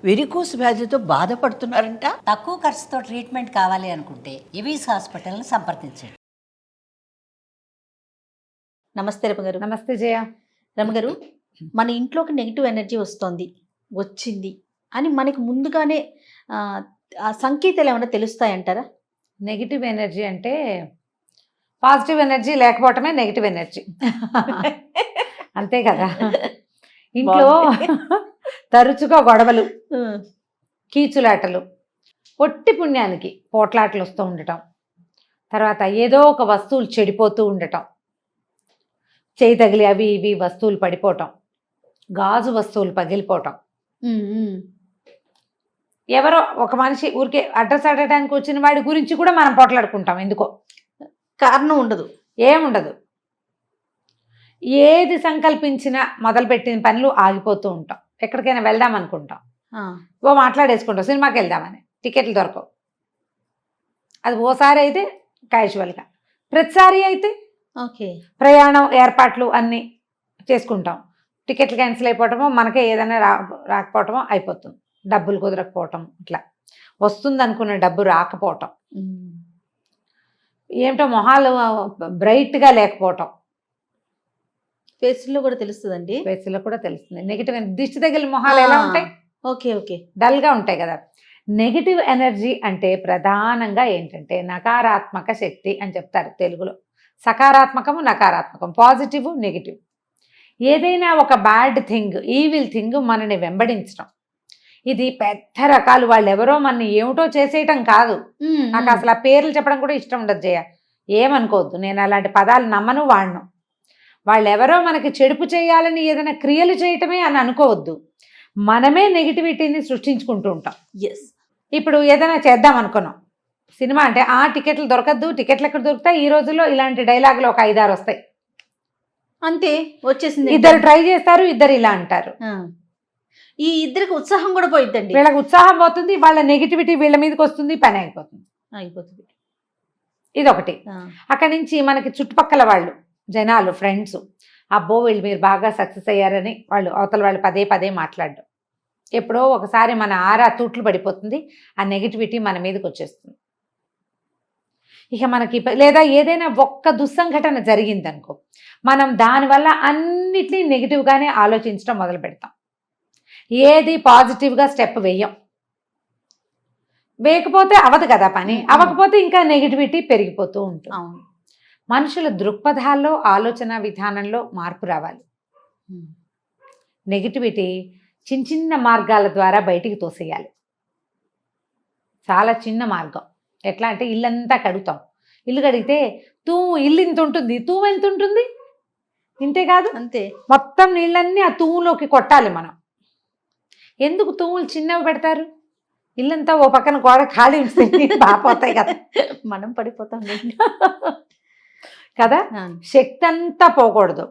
Varicose వ్యాధితో బాధపడుతున్నారంట. తక్కువ ఖర్చుతో ట్రీట్మెంట్ కావాలి అనుకుంటే ఎవిస్ హాస్పిటల్ని సంప్రదించండి. నమస్తే రమగారు. నమస్తే జయ. రమగారు, మన ఇంట్లోకి నెగిటివ్ ఎనర్జీ వచ్చింది అని మనకి ముందుగానే ఆ సంకేతాలు ఏమైనా తెలుస్తాయంటారా? నెగిటివ్ ఎనర్జీ అంటే పాజిటివ్ ఎనర్జీ లేకపోవటమే నెగిటివ్ ఎనర్జీ. అంతే కదా. ఇంట్లో తరచుగా గొడవలు, కీచులాటలు, పొట్టి పుణ్యానికి పోట్లాటలు వస్తూ ఉండటం, తర్వాత ఏదో ఒక వస్తువులు చెడిపోతూ ఉండటం, చేయి తగిలి అవి ఇవి వస్తువులు పడిపోవటం, గాజు వస్తువులు పగిలిపోవటం, ఎవరో ఒక మనిషి ఊరికే అడ్రస్ అడగడానికి వచ్చిన వాడి గురించి కూడా మనం పోట్లాడుకుంటాం. ఎందుకో కారణం ఉండదు, ఏముండదు. ఏది సంకల్పించినా మొదలుపెట్టిన పనులు ఆగిపోతూ ఉంటాం. ఎక్కడికైనా వెళ్దాం అనుకుంటాం, మాట్లాడేసుకుంటాం సినిమాకి వెళ్దామని, టికెట్లు దొరకవు. అది ఓసారి అయితే క్యాజువల్గా, ప్రతిసారి అయితే ఓకే ప్రయాణం ఏర్పాట్లు అన్నీ చేసుకుంటాం. టికెట్లు క్యాన్సిల్ అయిపోవటమో, మనకే ఏదైనా రాకపోవటమో అయిపోతుంది. డబ్బులు కుదరకపోవటం, ఇట్లా వస్తుంది అనుకున్న డబ్బు రాకపోవటం, ఏమిటో మొహాలు బ్రైట్గా లేకపోవటం, ఫేస్లో కూడా తెలుస్తుందండి. ఫేస్లో కూడా తెలుస్తుంది. నెగిటివ్ దిష్టి తగిలిన మొహాలు ఎలా ఉంటాయి? ఓకే ఓకే డల్గా ఉంటాయి కదా. నెగిటివ్ ఎనర్జీ అంటే ప్రధానంగా ఏంటంటే నకారాత్మక శక్తి అని చెప్తారు తెలుగులో. సకారాత్మకము, నకారాత్మకం, పాజిటివ్, నెగిటివ్. ఏదైనా ఒక బ్యాడ్ థింగ్, ఈవిల్ థింగ్ మనని వెంబడించడం. ఇది పెద్ద రకాలు. వాళ్ళు ఎవరో మనని ఏమిటో చేసేయటం కాదు. నాకు అసలు ఆ పేర్లు చెప్పడం కూడా ఇష్టం ఉండదు జయ, ఏమనుకోవద్దు. నేను అలాంటి పదాలు నమ్మను, వాడను. వాళ్ళు ఎవరో మనకి చెడుపు చేయాలని ఏదైనా క్రియలు చేయటమే అని అనుకోవద్దు. మనమే నెగిటివిటీని సృష్టించుకుంటూ ఉంటాం. ఎస్. ఇప్పుడు ఏదైనా చేద్దాం అనుకున్నాం, సినిమా అంటే టికెట్లు దొరకద్దు, టికెట్లు ఎక్కడ దొరుకుతాయి? ఈ రోజుల్లో ఇలాంటి డైలాగులు ఒక 5-6 వస్తాయి. అంతే, వచ్చేసింది. ఇద్దరు ట్రై చేస్తారు, ఇద్దరు ఇలా అంటారు. ఈ ఇద్దరికి ఉత్సాహం కూడా పోయిద్దండి. వీళ్ళకి ఉత్సాహం పోతుంది, వాళ్ళ నెగిటివిటీ వీళ్ళ మీదకి వస్తుంది, పని అయిపోతుంది. ఇదొకటి. అక్కడి నుంచి మనకి చుట్టుపక్కల వాళ్ళు, జనాలు, ఫ్రెండ్స్, అబ్బో వీళ్ళు మీరు బాగా సక్సెస్ అయ్యారని వాళ్ళు అవతల వాళ్ళు పదే పదే మాట్లాడడం. ఎప్పుడో ఒకసారి మన ఆరా తూట్లు పడిపోతుంది, ఆ నెగిటివిటీ మన మీదకి వచ్చేస్తుంది. ఇక మనకి లేదా ఏదైనా ఒక్క దుస్సంఘటన జరిగిందనుకో, మనం దానివల్ల అన్నిటినీ నెగిటివ్గానే ఆలోచించడం మొదలు పెడతాం. ఏది పాజిటివ్గా స్టెప్ వేయకపోతే అవదు కదా పని. అవ్వకపోతే ఇంకా నెగిటివిటీ పెరిగిపోతూ ఉంటుంది. మనుషుల దృక్పథాల్లో, ఆలోచన విధానంలో మార్పు రావాలి. నెగిటివిటీ చిన్న చిన్న మార్గాల ద్వారా బయటికి తోసేయాలి. చాలా చిన్న మార్గం. ఎట్లా అంటే ఇల్లంతా కడుగుతాం. ఇల్లు కడిగితే ఇల్లు ఇంత ఉంటుంది, తూము ఎంత ఉంటుంది? ఇంతే కాదు, అంతే. మొత్తం నీళ్ళన్నీ ఆ తూములోకి కొట్టాలి మనం. ఎందుకు తూములు చిన్నవి పెడతారు? ఇల్లంతా ఓ పక్కన గోడ ఖాళీ ఉంచితే బాపోతాయి కదా, మనం పడిపోతాం కదా. శక్తి అంతా పోకూడదు,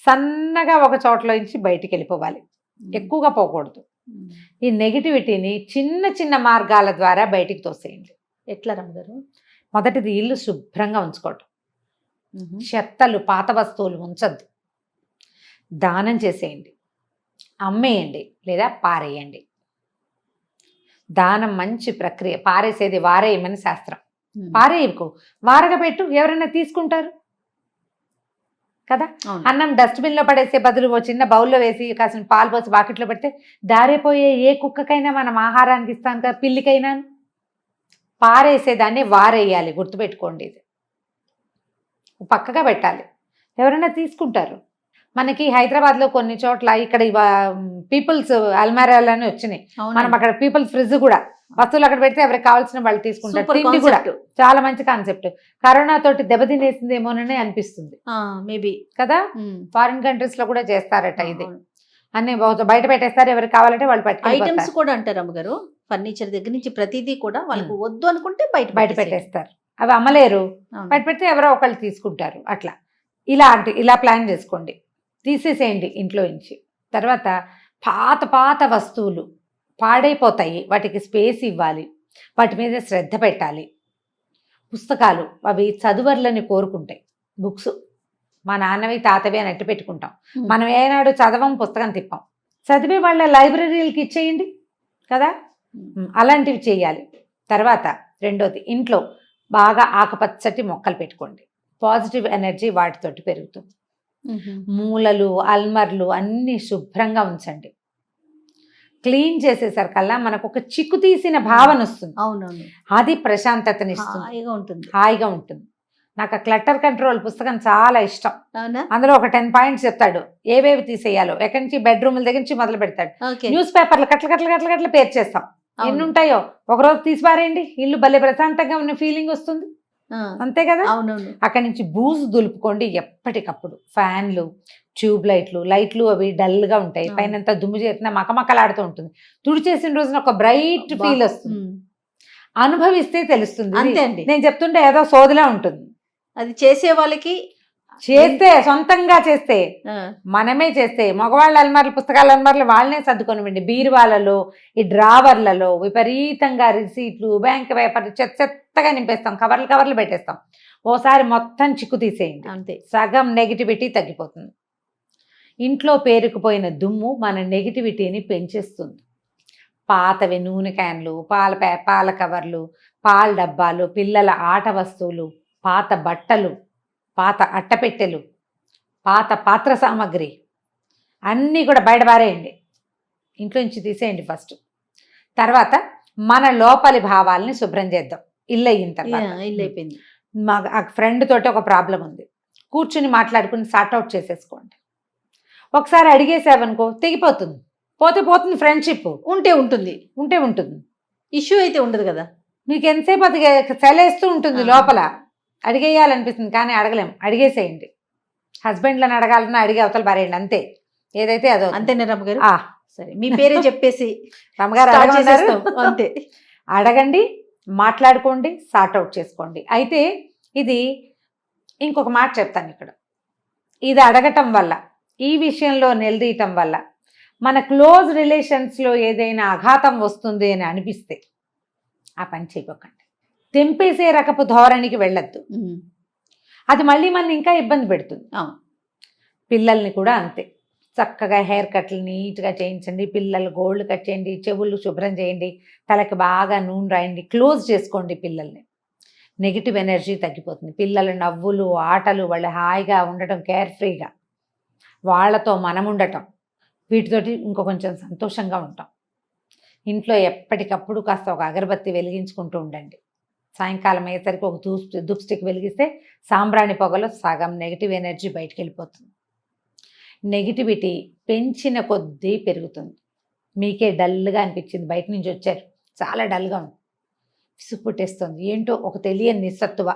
సన్నగా ఒక చోట్లోంచి బయటికి వెళ్ళిపోవాలి, ఎక్కువగా పోకూడదు. ఈ నెగిటివిటీని చిన్న చిన్న మార్గాల ద్వారా బయటికి తోసేయండి. ఎట్లా రమ్మగారు? మొదటిది ఇల్లు శుభ్రంగా ఉంచుకోవటం. చెత్తలు, పాత వస్తువులు ఉంచద్దు. దానం చేసేయండి, అమ్మేయండి లేదా పారేయండి. దానం మంచి ప్రక్రియ. పారేసేది వారేయమని శాస్త్రం. పారేయకు, వారగా పెట్టు, ఎవరైనా తీసుకుంటారు కదా. అన్నం డస్ట్బిన్లో పడేసే బదులు ఓ చిన్న బౌల్లో వేసి కాసిన పాలు పోసి బాకెట్లో పెడితే దారిపోయే ఏ కుక్కకైనా మనం ఆహారానికి ఇస్తాం కదా, పిల్లికైనా. పారేసేదాన్ని వారేయాలి, గుర్తుపెట్టుకోండి. ఇది పక్కగా పెట్టాలి, ఎవరైనా తీసుకుంటారు. మనకి హైదరాబాద్లో కొన్ని చోట్ల ఇక్కడ పీపుల్స్ అల్మారాలని వచ్చినాయి. మనం అక్కడ పీపుల్స్ ఫ్రిడ్జ్ కూడా వస్తువులు అక్కడ పెడితే ఎవరికి కావాల్సిన వాళ్ళు తీసుకుంటారు. తిండి కూడా చాలా మంచి కాన్సెప్ట్. కరోనా తోటి దెబ్బతినేసిందేమోనని అనిపిస్తుంది మేబీ కదా. ఫారిన్ కంట్రీస్ లో కూడా చేస్తారట ఇది. అన్ని బయట పెట్టేస్తారు, ఎవరికి కావాలంటే వాళ్ళు పెట్టుకుంటారు. ఐటమ్స్ కూడా అంటారు అమ్మగారు, ఫర్నిచర్ దగ్గర నుంచి ప్రతిదీ కూడా వాళ్ళకు వద్దు అనుకుంటే బయట పెట్టేస్తారు. అవి అమ్మలేరు, బయట పెడితే ఎవరో ఒకళ్ళు తీసుకుంటారు. అట్లా ఇలా ప్లాన్ చేసుకోండి, తీసేసేయండి ఇంట్లో నుంచి. తర్వాత పాత వస్తువులు పాడైపోతాయి, వాటికి స్పేస్ ఇవ్వాలి, వాటి మీద శ్రద్ధ పెట్టాలి. పుస్తకాలు అవి చదువర్లని కోరుకుంటాయి. బుక్స్ మా నాన్నవి తాతవి అని అట్టు పెట్టుకుంటాం. మనం ఏనాడు చదవం, పుస్తకం తిప్పాం. చదివే వాళ్ళ లైబ్రరీలకి ఇచ్చేయండి. కదా. అలాంటివి చేయాలి. తర్వాత రెండోది, ఇంట్లో బాగా ఆకుపచ్చటి మొక్కలు పెట్టుకోండి. పాజిటివ్ ఎనర్జీ వాటితోటి పెరుగుతుంది. మూలలు, అల్మర్లు అన్నీ శుభ్రంగా ఉంచండి. క్లీన్ చేసేసరికల్లా మనకు ఒక చిక్కు తీసిన భావన వస్తుంది. అవునవును, అది ప్రశాంతతనిస్తుంది, హాయిగా ఉంటుంది. నాకు ఆ క్లటర్ కంట్రోల్ పుస్తకం చాలా ఇష్టం. అవునా? అందులో ఒక 10 పాయింట్స్ చెప్తాడు, ఏవేవి తీసేయాలో. ఎక్కడి నుంచి బెడ్రూమ్ల దగ్గర నుంచి మొదలు పెడతాడు. న్యూస్ పేపర్లు కట్ల పేర్చేస్తాం. ఎన్ని ఉంటాయో ఒకరోజు తీసి పారేయండి, ఇల్లు భలే ప్రశాంతంగా ఉన్న ఫీలింగ్ వస్తుంది. అంతే కదా. అవునవును. అక్కడి నుంచి బూజు దులుపుకోండి ఎప్పటికప్పుడు. ఫ్యాన్లు, ట్యూబ్ లైట్లు అవి డల్గా ఉంటాయి. పైనంతా దుమ్ము చేరినా మకమకలాడుతూ ఉంటుంది. తుడిచేసిన రోజున ఒక బ్రైట్ ఫీల్ వస్తుంది. అనుభవిస్తే తెలుస్తుంది. అంతే అండి. నేను చెప్తుంటే ఏదో సోదిలా ఉంటుంది. అది చేసే వాళ్ళకి, చేస్తే సొంతంగా చేస్తే, మనమే చేస్తే, మగవాళ్ళ అల్మార్లు, పుస్తకాల అల్మార్లు వాళ్ళనే సర్దుకొనివ్వండి. బీరువాలలో, ఈ డ్రావర్లలో విపరీతంగా రిసీట్లు, బ్యాంక్ పేపర్లు చెత్తగా నింపేస్తాం, కవర్లు పెట్టేస్తాం. ఓసారి మొత్తం చిక్కు తీసేయండి, అంతే. సగం నెగిటివిటీ తగ్గిపోతుంది. ఇంట్లో పేరుకుపోయిన దుమ్ము మన నెగిటివిటీని పెంచేస్తుంది. పాతవి నూనె క్యాన్లు, పాల కవర్లు, పాల డబ్బాలు, పిల్లల ఆట వస్తువులు, పాత బట్టలు, పాత అట్టపెట్టెలు, పాత పాత్ర సామాగ్రి అన్నీ కూడా బయట పారేయండి. ఇంట్లో నుంచి తీసేయండి ఫస్ట్. తర్వాత మన లోపలి భావాల్ని శుభ్రం చేద్దాం. ఇల్లు అయిన తర్వాత, ఇల్లు అయిపోయింది. మా ఫ్రెండ్ తోటి ఒక ప్రాబ్లం ఉంది, కూర్చుని మాట్లాడుకుని సార్ట్అవుట్ చేసేసుకోండి. ఒకసారి అడిగేసావనుకో తెగిపోతుంది. పోతుంది ఫ్రెండ్షిప్. ఉంటే ఉంటుంది. ఇష్యూ అయితే ఉండదు కదా. మీకు ఎంతసేపు అది చలేస్తూ ఉంటుంది లోపల. అడిగేయాలనిపిస్తుంది కానీ అడగలేం. అడిగేసేయండి. హస్బెండ్లను అడగాలన్నా అడిగే అవతల పారేయండి. అంతే, ఏదైతే అదో. అంతేనా రమ్మగారు? సరే, మీ పేరే చెప్పేసి రమ్మగారు అంతే. అడగండి, మాట్లాడుకోండి, సార్ట్అవుట్ చేసుకోండి. అయితే ఇది ఇంకొక మాట చెప్తాను ఇక్కడ. ఇది అడగటం వల్ల, ఈ విషయంలో నిలదీయటం వల్ల మన క్లోజ్ రిలేషన్స్లో ఏదైనా ఆఘాతం వస్తుంది అని అనిపిస్తే ఆ పని చేయకండి. తెంపేసే రకపు ధోరణికి వెళ్ళొద్దు. అది మళ్ళీ మన ఇంకా ఇబ్బంది పెడుతుంది. పిల్లల్ని కూడా అంతే. చక్కగా హెయిర్ కట్లు నీట్గా చేయించండి. పిల్లలు గోల్డ్ కట్ చేయండి, చెవులు శుభ్రం చేయండి, తలకి బాగా నూనె రాయండి, క్లోజ్ చేసుకోండి పిల్లల్ని. నెగిటివ్ ఎనర్జీ తగ్గిపోతుంది. పిల్లల నవ్వులు, ఆటలు, వాళ్ళు హాయిగా ఉండటం, కేర్ఫ్రీగా వాళ్ళతో మనం ఉండటం, వీటితోటి ఇంకో కొంచెం సంతోషంగా ఉంటాం. ఇంట్లో ఎప్పటికప్పుడు కాస్త ఒక అగరబత్తి వెలిగించుకుంటూ ఉండండి. సాయంకాలం అయ్యేసరికి ఒక ధూప్ స్టిక్ వెలిగిస్తే సాంబ్రాణి పొగలో సగం నెగిటివ్ ఎనర్జీ బయటికి వెళ్ళిపోతుంది. నెగిటివిటీ పెంచిన కొద్దీ పెరుగుతుంది. మీకే డల్గా అనిపించింది, బయట నుంచి వచ్చారు, చాలా డల్గా ఉంది, విసుగు పుట్టేస్తుంది, ఏంటో ఒక తెలియని నిస్సత్తువ.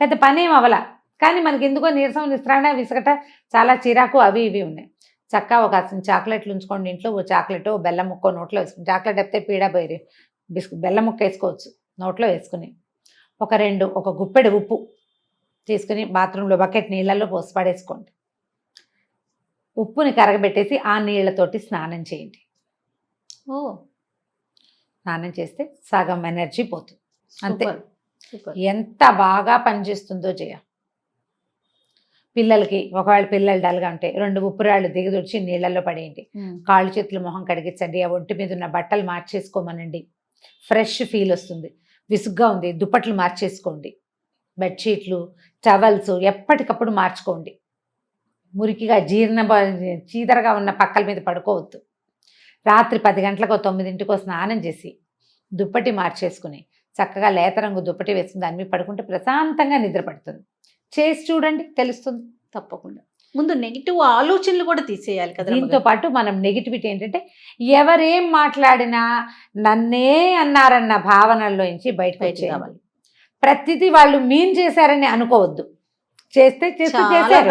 పెద్ద పనేం అవల, కానీ మనకి ఎందుకో నీరసం, నిస్త్రాణ, విసగట, చాలా చిరాకు, అవి ఇవి ఉన్నాయి. చక్కగా ఒక చాక్లెట్లు ఉంచుకోండి ఇంట్లో. ఓ చాక్లెట్, ఓ బెల్లం ముక్క నోట్లో వేసుకుని, చాక్లెట్ అయితే పీడా పోయి బెల్లం ముక్క వేసుకోవచ్చు నోట్లో వేసుకుని, ఒక గుప్పెడు ఉప్పు తీసుకుని బాత్రూంలో బకెట్ నీళ్ళల్లో పోసి పడేసుకోండి. ఉప్పుని కరగబెట్టేసి ఆ నీళ్లతోటి స్నానం చేయండి. స్నానం చేస్తే సగం ఎనర్జీ పోతుంది. అంతే. ఎంత బాగా పనిచేస్తుందో చేయ. పిల్లలకి ఒకవేళ పిల్లలు డల్గా ఉంటే 2 ఉప్పురాళ్ళు దిగదొచ్చి నీళ్ళల్లో పడేయండి. కాళ్ళు చేతులు మొహం కడిగించండి. ఆ ఒంటి మీద ఉన్న బట్టలు మార్చేసుకోమనండి. ఫ్రెష్ ఫీల్ వస్తుంది. విసుగ్గా ఉంది, దుప్పట్లు మార్చేసుకోండి. బెడ్షీట్లు, టవల్స్ ఎప్పటికప్పుడు మార్చుకోండి. మురికిగా చీదరగా ఉన్న పక్కల మీద పడుకోవద్దు. రాత్రి 10 గంటలకు 9ంటికో స్నానం చేసి దుప్పటి మార్చేసుకుని చక్కగా లేత రంగు దుప్పటి వేసుకుని దాని మీద పడుకుంటే ప్రశాంతంగా నిద్ర పడుతుంది. చేసి చూడండి, తెలుస్తుంది తప్పకుండా. ముందు నెగిటివ్ ఆలోచనలు కూడా తీసేయాలి కదా. దీంతో పాటు మనం నెగిటివిటీ ఏంటంటే ఎవరేం మాట్లాడినా నన్నే అన్నారన్న భావనల్లోంచి బయటకు వచ్చేయాలి. ప్రతిదీ వాళ్ళు మీన్ చేశారని అనుకోవద్దు. చేస్తే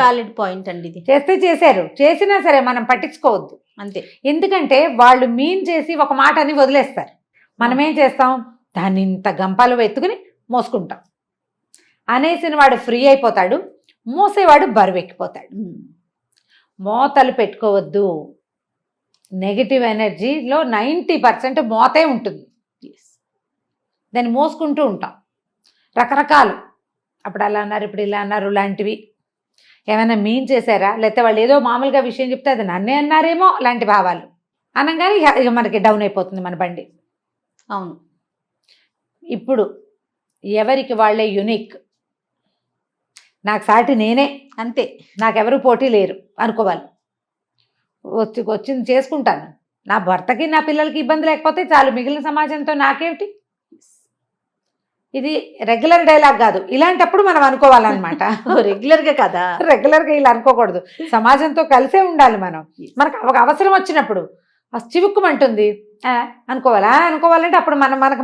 వ్యాలిడ్ పాయింట్ అండి ఇది. చేశారు, చేసినా సరే మనం పట్టించుకోవద్దు. అంతే. ఎందుకంటే వాళ్ళు మీన్ చేసి ఒక మాట అని వదిలేస్తారు. మనం ఏం చేస్తాం, దాన్ని ఇంత గంపాలు ఎత్తుకుని మోసుకుంటాం. అనేసిన వాడు ఫ్రీ అయిపోతాడు, మోసేవాడు బరువెక్కిపోతాడు. మోతలు పెట్టుకోవద్దు. నెగిటివ్ ఎనర్జీలో 90% మోతే ఉంటుంది. దాన్ని మోసుకుంటూ ఉంటాం రకరకాలు. అప్పుడు అలా అన్నారు, ఇప్పుడు ఇలా అన్నారు లాంటివి. ఏమైనా మీన్ చేశారా, లేకపోతే వాళ్ళు ఏదో మామూలుగా విషయం చెప్తే అది నన్నే అన్నారేమో లాంటి భావాలు. అనగానే ఇక మనకి డౌన్ అయిపోతుంది మన బండి. అవును. ఇప్పుడు ఎవరికి వాళ్ళే యునిక్, నాకు సాటి నేనే, అంతే. నాకెవరు పోటీ లేరు అనుకోవాలి. వచ్చింది చేసుకుంటాను, నా భర్తకి నా పిల్లలకి ఇబ్బంది లేకపోతే చాలు, మిగిలిన సమాజంతో నాకేమిటి. ఇది రెగ్యులర్ డైలాగ్ కాదు, ఇలాంటప్పుడు మనం అనుకోవాలన్నమాట. రెగ్యులర్గా కదా, రెగ్యులర్గా ఇలా అనుకోకూడదు, సమాజంతో కలిసే ఉండాలి మనం. మనకు ఒక అవసరం వచ్చినప్పుడు చివుక్కుమంటుంది అనుకోవాలా, అనుకోవాలంటే అప్పుడు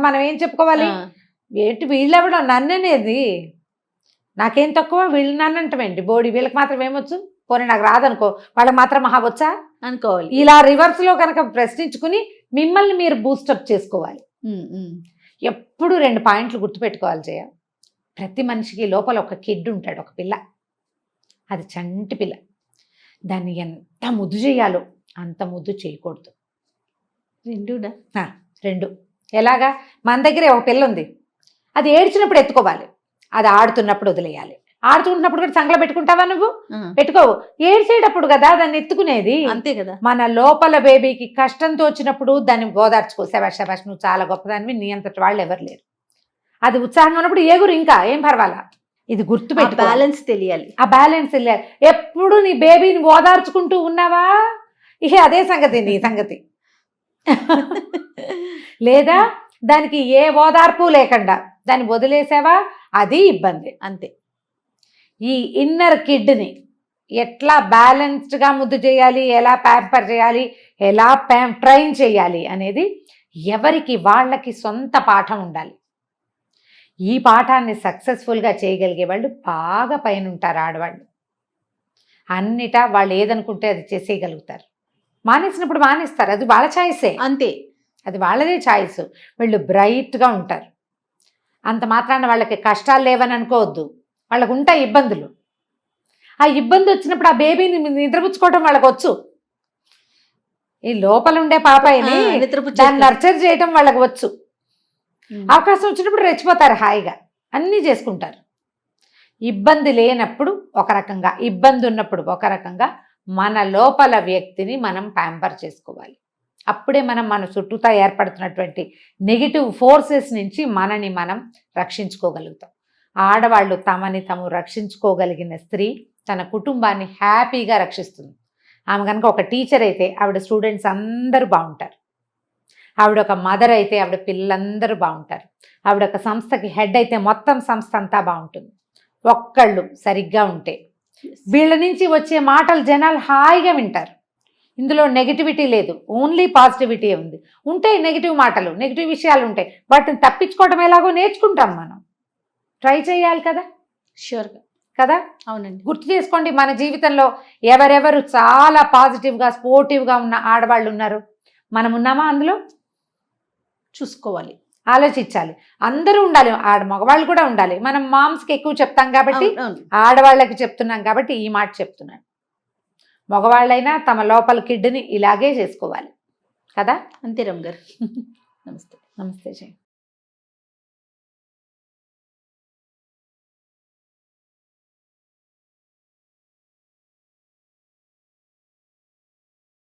మనం ఏం చెప్పుకోవాలి, ఏంటి వీళ్ళెవడో నన్ననేది, నాకేం తక్కువ, వీళ్ళు నన్ను అంటామేంటి, బోడి వీళ్ళకి మాత్రం ఏమొచ్చు, పోనీ నాకు రాదనుకో, వాళ్ళకి మాత్రం మహా వచ్చా అనుకోవాలి. ఇలా రివర్స్లో కనుక ప్రశ్నించుకుని మిమ్మల్ని మీరు బూస్టప్ చేసుకోవాలి. ఎప్పుడు 2 పాయింట్లు గుర్తుపెట్టుకోవాలి జయ. ప్రతి మనిషికి లోపల ఒక కిడ్ ఉంటాడు, ఒక పిల్ల, అది చంటి పిల్ల. దాన్ని ఎంత ముద్దు చేయాలో అంత ముద్దు చేయకూడదు. 2 ఎలాగా, మన దగ్గరే ఒక పిల్ల ఉంది, అది ఏడ్చినప్పుడు ఎత్తుకోవాలి, అది ఆడుతున్నప్పుడు వదిలేయాలి. ఆడుతున్నప్పుడు కూడా సంగలో పెట్టుకుంటావా నువ్వు, పెట్టుకోవు, ఏడ్చేటప్పుడు కదా దాన్ని ఎత్తుకునేది. అంతే కదా. మన లోపల బేబీకి కష్టంతో వచ్చినప్పుడు దాన్ని ఓదార్చుకో, శబాష్ శబాష్ నువ్వు చాలా గొప్పదానివి, నీ అంతటి వాళ్ళు ఎవరు లేరు. అది ఉత్సాహంగా ఉన్నప్పుడు ఏగురు ఇంకా ఏం పర్వాలా. ఇది గుర్తుపెట్టు, బ్యాలెన్స్ తెలియాలి. ఆ బ్యాలెన్స్ తెలియాలి. ఎప్పుడు నీ బేబీని ఓదార్చుకుంటూ ఉన్నావా, ఇక అదే సంగతి నీ సంగతి. లేదా దానికి ఏ ఓదార్పు లేకుండా దాన్ని వదిలేసావా, అది ఇబ్బంది. అంతే. ఈ ఇన్నర్ కిడ్ని ఎట్లా బ్యాలెన్స్డ్గా ముద్దు చేయాలి, ఎలా ప్యాంపర్ చేయాలి, ఎలా ట్రైన్ చేయాలి అనేది ఎవరికి వాళ్ళకి సొంత పాఠం ఉండాలి. ఈ పాఠాన్ని సక్సెస్ఫుల్గా చేయగలిగే వాళ్ళు బాగా పైన ఉంటారు. ఆడవాళ్ళు అన్నిటా వాళ్ళు ఏదనుకుంటే అది చేసేయగలుగుతారు. మానేసినప్పుడు మానేస్తారు, అది వాళ్ళ ఛాయిసే. అంతే, అది వాళ్ళదే ఛాయిస్. వీళ్ళు బ్రైట్గా ఉంటారు. అంత మాత్రాన వాళ్ళకి కష్టాలు లేవని అనుకోవద్దు, వాళ్ళకు ఉంటాయి ఇబ్బందులు. ఆ ఇబ్బంది వచ్చినప్పుడు ఆ బేబీని నిద్రపుచ్చుకోవడం వాళ్ళకి వచ్చు. ఈ లోపల ఉండే పాపాయిని దాన్ని నర్చర్ చేయటం వాళ్ళకి వచ్చు. అవకాశం వచ్చినప్పుడు రెచ్చిపోతారు, హాయిగా అన్నీ చేసుకుంటారు. ఇబ్బంది లేనప్పుడు ఒక రకంగా, ఇబ్బంది ఉన్నప్పుడు ఒక రకంగా మన లోపల వ్యక్తిని మనం ప్యాంపర్ చేసుకోవాలి. అప్పుడే మనం మన చుట్టూతా ఏర్పడుతున్నటువంటి నెగిటివ్ ఫోర్సెస్ నుంచి మనని మనం రక్షించుకోగలుగుతాం. ఆడవాళ్ళు తమని తాము రక్షించుకోగలిగిన స్త్రీ తన కుటుంబాన్ని హ్యాపీగా రక్షిస్తుంది. ఆమె కనుక ఒక టీచర్ అయితే ఆవిడ స్టూడెంట్స్ అందరూ బాగుంటారు. ఆవిడ ఒక మదర్ అయితే ఆవిడ పిల్లలందరూ బాగుంటారు. ఆవిడ ఒక సంస్థకి హెడ్ అయితే మొత్తం సంస్థ అంతా బాగుంటుంది. ఒక్కళ్ళు సరిగ్గా ఉంటే వీళ్ళ నుంచి వచ్చే మాటలు జనాలు హాయిగా వింటారు. ఇందులో నెగిటివిటీ లేదు, ఓన్లీ పాజిటివిటీ ఉంది. ఉంటాయి నెగిటివ్ మాటలు, నెగిటివ్ విషయాలు ఉంటాయి, వాటిని తప్పించుకోవడం ఎలాగో నేర్చుకుంటాం మనం. ట్రై చేయాలి కదా. షూర్గా కదా. అవునండి. గుర్తు చేసుకోండి, మన జీవితంలో ఎవరెవరు చాలా పాజిటివ్గా స్పోర్టివ్గా ఉన్న ఆడవాళ్ళు ఉన్నారు, మనం ఉన్నామా అందులో చూసుకోవాలి, ఆలోచించాలి. అందరూ ఉండాలి, మగవాళ్ళు కూడా ఉండాలి. మనం మామ్స్కి ఎక్కువ చెప్తాం కాబట్టి ఆడవాళ్ళకి చెప్తున్నాం కాబట్టి ఈ మాట చెప్తున్నాను. మగవాళ్ళైనా తమ లోపల కిడ్ని ఇలాగే చేసుకోవాలి కదా. అంతే రమ్ గారు. నమస్తే. నమస్తే జయ.